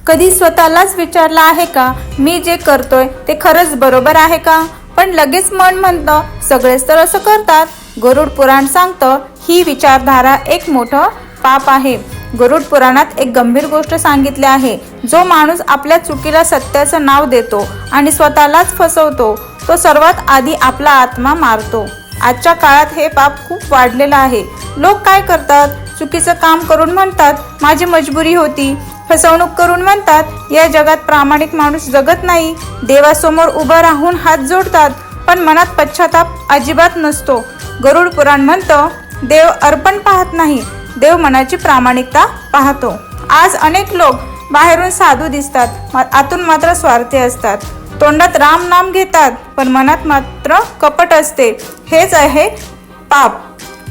कधी स्वतःलाच विचारलं आहे का, मी जे करतोय ते खरंच बरोबर आहे का? पण लगेच मन म्हणतं सगळेच तर असं करतात. गरुड पुराण सांगतं ही विचारधारा एक मोठं पाप आहे. गरुड पुराणात एक गंभीर गोष्ट सांगितली आहे. जो माणूस आपल्या चुकीला सत्याचं नाव देतो आणि स्वतःलाच फसवतो तो सर्वात आधी आपला आत्मा मारतो. आजच्या काळात हे पाप खूप वाढलेलं आहे. लोक काय करतात, चुकीचं काम करून म्हणतात माझी मजबुरी होती, फसवणूक करून म्हणतात या जगात प्रामाणिक माणूस जगत नाही, देवासमोर उभं राहून हात जोडतात पण मनात पश्चाताप अजिबात नसतो. गरुड पुराण म्हणतं देव अर्पण पाहत नाही, देव मनाची प्रामाणिकता पाहतो. आज अनेक लोक बाहेरून साधू दिसतात, आतून मात्र स्वार्थी असतात. तोंडात राम नाम घेतात पण मनात मात्र कपट असते. हेच आहे पाप.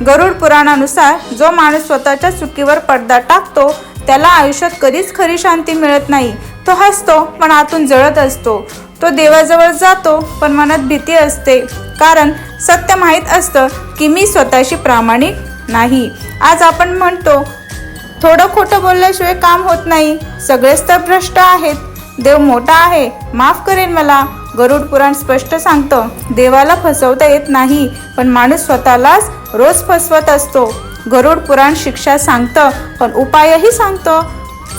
गरुड पुराणानुसार जो माणूस स्वतःच्या चुकीवर पडदा टाकतो त्याला आयुष्यात कधीच खरी शांती मिळत नाही. तो हसतो पण आतून जळत असतो. तो देवाजवळ जातो पण मनात भीती असते, कारण सत्य माहीत असतं की मी स्वतःशी प्रामाणिक नाही. आज आपण म्हणतो थोडं खोटं बोलल्याशिवाय काम होत नाही, सगळेच तर भ्रष्ट आहेत, देव मोठा आहे माफ करेन मला. गरुड पुराण स्पष्ट सांगतं देवाला फसवता येत नाही पण माणूस स्वतःलाच रोज फसवत असतो. गरुड पुराण शिक्षा सांगतं पण उपायही सांगतं.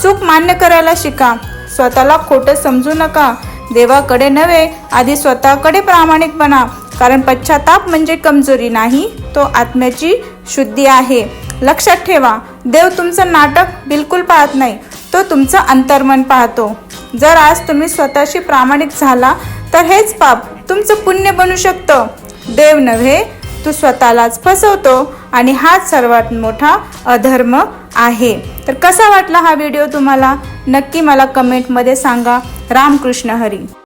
चूक मान्य करायला शिका, स्वतःला खोटं समजू नका. देवाकडे नव्हे आधी स्वतःकडे प्रामाणिक बना, कारण पश्चाताप म्हणजे कमजोरी नाही, तो आत्म्याची शुद्धी आहे. लक्षात ठेवा, देव तुमचं नाटक बिलकुल पाहत नाही, तो तुमचं अंतर्मन पाहतो. जर आज तुम्ही स्वतःशी प्रामाणिक झाला तर हेच पाप तुमचं पुण्य बनू शकतं. देव नव्हे तू स्वतःलाच फसवतो आणि हाच सर्वात मोठा अधर्म आहे. तर कसा वाटला हा व्हिडिओ तुम्हाला, नक्की मला कमेंटमध्ये सांगा. रामकृष्ण हरी.